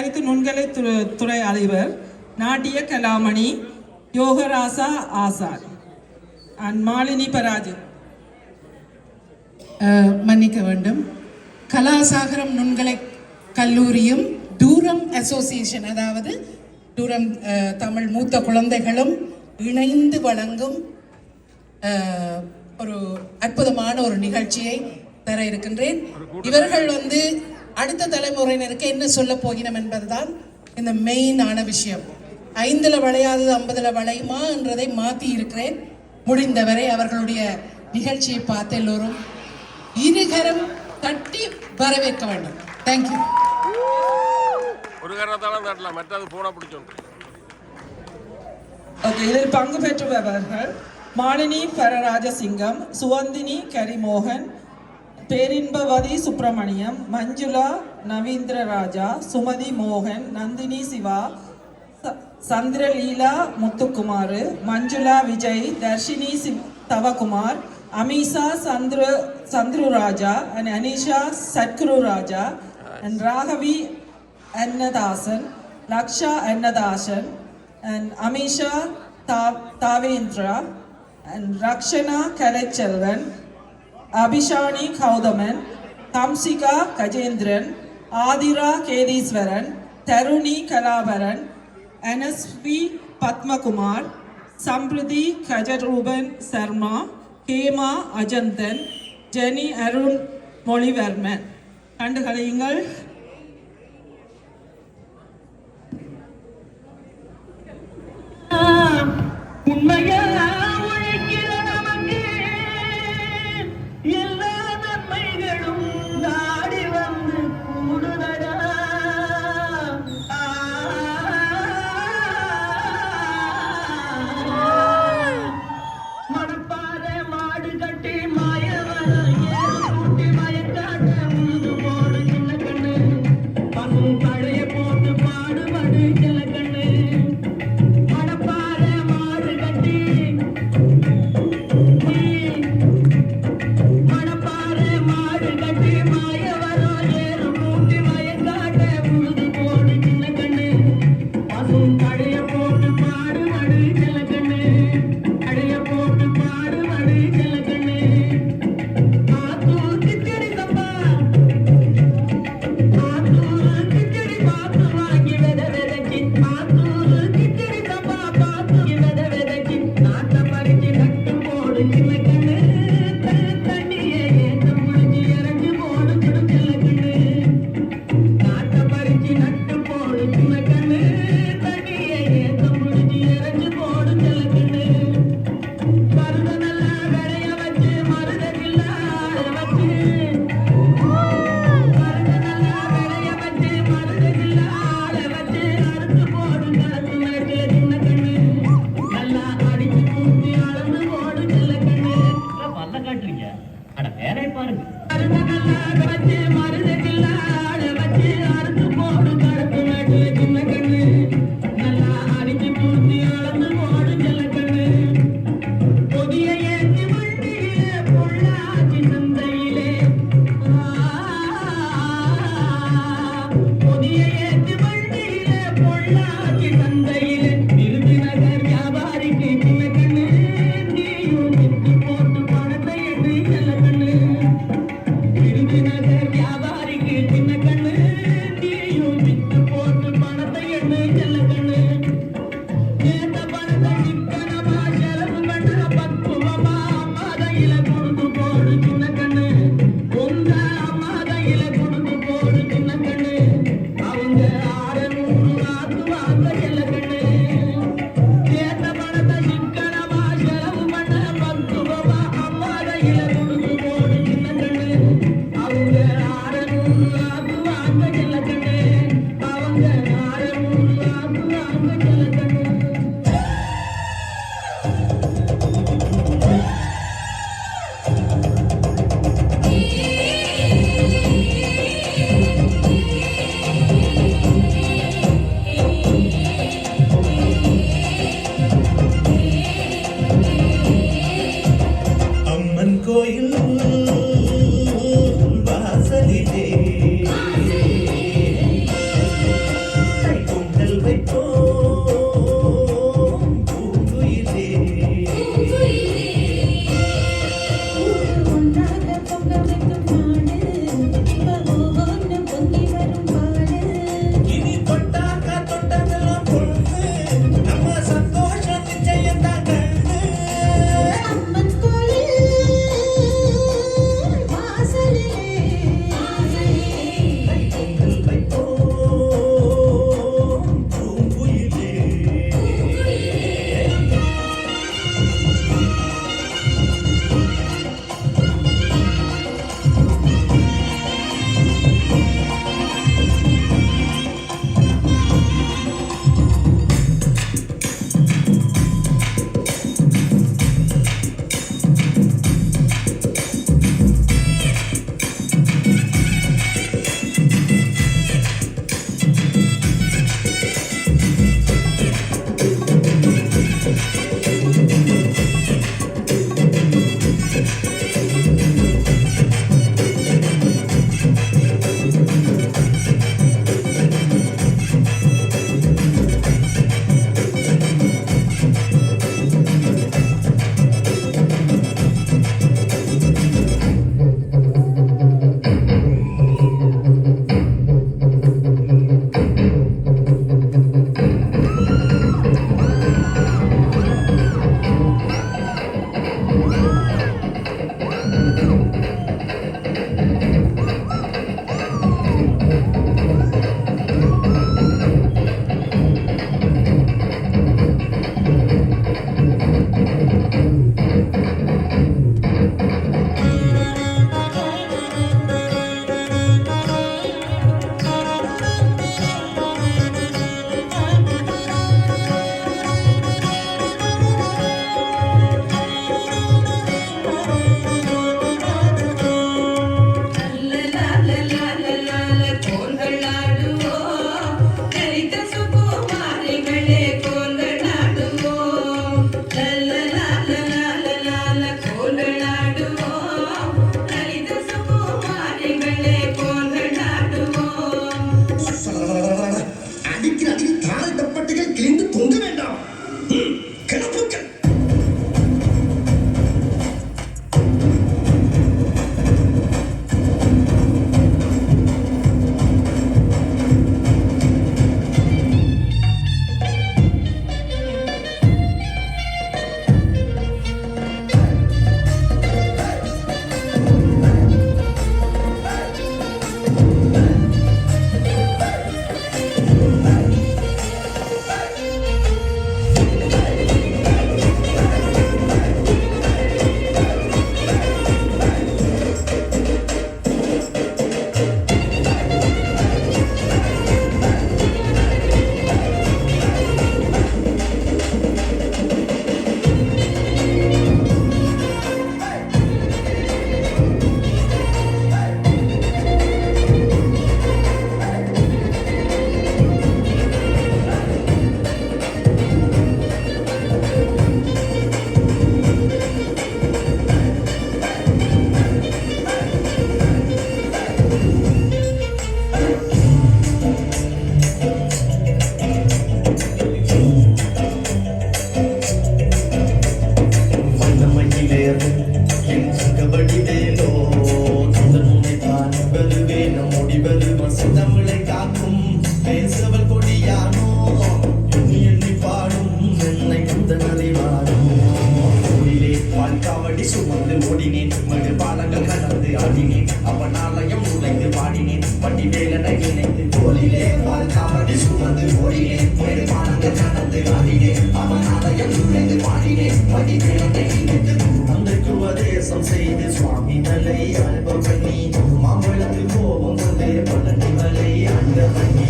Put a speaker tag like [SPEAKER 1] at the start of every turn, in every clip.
[SPEAKER 1] அனைத்து நுண்கலை துறை அதிபர் நாட்டிய கலாமணி யோகராசா ஆசான் அண்ட் மாலினி பராஜன்.
[SPEAKER 2] மன்னிக்க வேண்டும். கலாசாகரம் நுண்கலை கல்லூரியும் டூரம் அசோசியேஷன், அதாவது டூரம் தமிழ் மூத்த குழந்தைகளும் இணைந்து வழங்கும் ஒரு அற்புதமான ஒரு நிகழ்ச்சியை தர இருக்கின்றேன். இவர்கள் அடுத்த தலைமுறையினருக்கு என்ன சொல்ல போகிறோம் என்பதுதான் இந்த மெயினான விஷயம். 5ல் வளையாதது 50ல் வளையுமா என்றதை மாற்றி இருக்கிறேன். முடிந்தவரை அவர்களுடைய நிகழ்ச்சியை பார்த்து எல்லோரும் இருகரம் தட்டி வரவேற்க வேண்டும். தேங்க்யூ.
[SPEAKER 3] ஒரு கரத்தால தட்டலாம், மற்றது போனா பிடிச்சோம்.
[SPEAKER 1] ஓகே, இதில் பங்கு பெற்றவர்கள் மாலினி பரராஜசிங்கம், சுவந்தினி கரிமோகன், பேரின்பவதி சுப்பிரமணியம், மஞ்சுளா நவீந்திர ராஜா, சுமதி மோகன், நந்தினி சிவா, சந்திரலீலா முத்துக்குமார், மஞ்சுளா விஜய், தர்ஷினி தவகுமார், அமீஷா சந்துரு ராஜா, and Anisha Sadhguru Raja, and Raghavi அன்னதாசன், Laksha அன்னதாசன், and Ameesha தாவேந்திரா, and Rakshana Kalaiselvan, அபிஷானி Gowthaman, தம்சிகா Gajendran, Aadhira Ketheeswaran, தருணி கலாபரன், NSP Padmakumar, சம்பிருதி Gajaroopan Sharma, கேமா அஜந்தன், ஜெனி அருண் மொழிவர்மன். கண்டுகளியுங்கள்.
[SPEAKER 4] உண்மையா உழைக்கிற நமக்கு எல்லா நன்மைகளும் நாடி வந்து கூடுதடா. மணப்பாற மாடு கட்டி மாயவர ஏறு கூட்டி மயக்காட்ட உழுது போடு சின்ன கண்ணு.
[SPEAKER 5] யானோ எண்ணி எண்ணி பாடும் என்னை வந்த நதிவானோ ஊரிலே பால்காவடி சுமந்து ஓடினேன் மடு பாலங்கள் கடந்து ஆடினேன் அவன் ஆலயம் நுழைந்து பாடினேன் வண்டி வேலனை நினைத்து தோளிலே பால்காவடி சுமந்து ஓடினேன் மடு பாலங்கள் கடந்து ஆடினேன் அவன் ஆலயம் நுழைந்து பாடினேன் வண்டி வேலனை நினைத்து தந்தைக்கு உபதேசம் செய்து சுவாமி தலை அனுபவ பண்ணி மாம்பழத்து கோபம் கொண்டே பழனி மலை ஆண்ட பண்ணி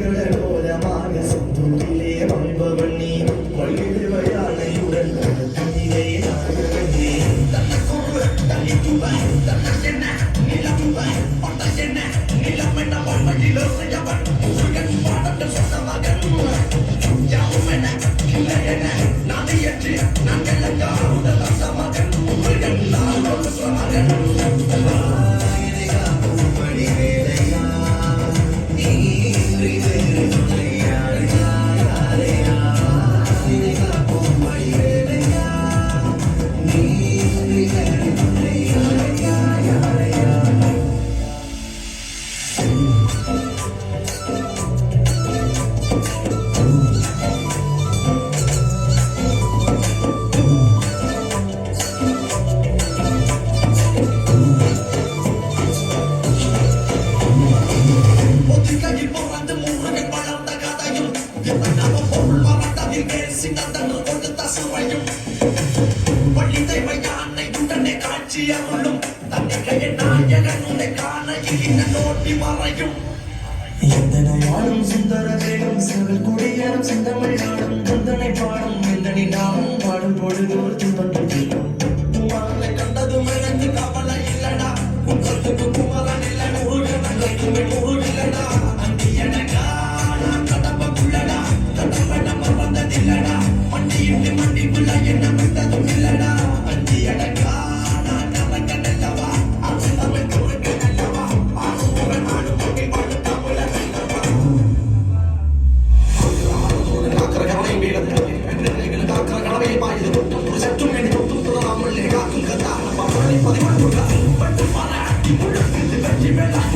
[SPEAKER 5] கடலோரமாக சொந்தூரிலே அனுபவ பண்ணி கொள்கை வயானையுடன் தண்ணிலே நாகவண்ணி தன்னக்குரு தனிக்குவ தன்னென்ன நிலமுவ பட்டென்ன நிலம் என்ன வாழ்வழிலோ செய்யவன் முருகன் பாடங்கள் சொன்ன மகன் யாவும் என்ன இல்லை என்ன நான் இயற்றி நான் கிழக்கா உடல் அந்த மகன் முருகன் நான் மகன் ஒத்திகையில் பிறந்து முருகன் வளர்ந்த கதையும் இவன் பொருள் மறந்ததில் பேசினதன் கொடுத்த சுவையும் வள்ளி தெய்வ யானை உடனே காட்சி அருளும் தன்னிகைய நாயகன் உன்னை காண இன நோட்டி மறையும் எந்தனையாளும் சுந்தர வேகம் சிவல் குடியேறும் செந்தமிழாடும் தந்தனை பாடும் எந்தனை நாமும் பாடும் பொழுதோர் துன்பம் தீரும் குமாரனை கண்டதும் எனக்கு கவலை இல்லடா குன்றத்துக்கு குமரன் இல்லை முருகன் முருகில்லடா அந்தி எனக்கா நான் கடம்புள்ளடா கடம்பை நம்ம வந்ததில்லடா மண்டியிட்டு மண்டிக்குள்ள என்ன விட்டதும் இல்லடா அந்தி எனக்கா நான் நமக்கு நல்லவா அது தமிழ் குறுக்கு நல்லவா ஆணுமுறை ஆணுமுறை பழுத்த முறை நல்லவா காக்கிற கவலை வீரது காக்கிற கனவை பாயுது ஒரு சற்றும் எண்ணி தொட்டு நாமல் காக்கும் கதா பவனை பதிமூன்று பட்டு பாராட்டி முழக்கிட்டு வெற்றி வேளாண்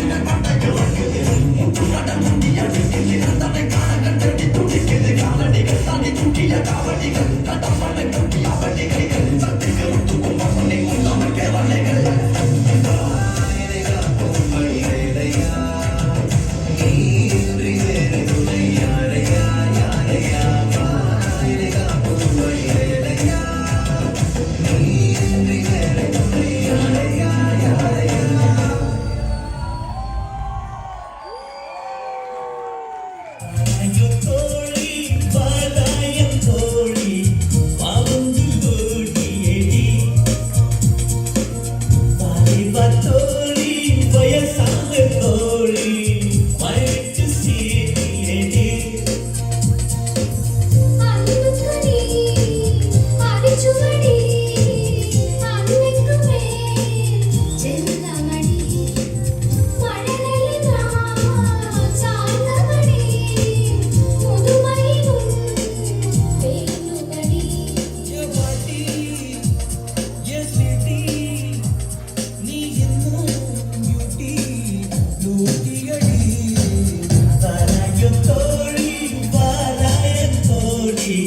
[SPEAKER 6] தோழி வாராயன் தோழி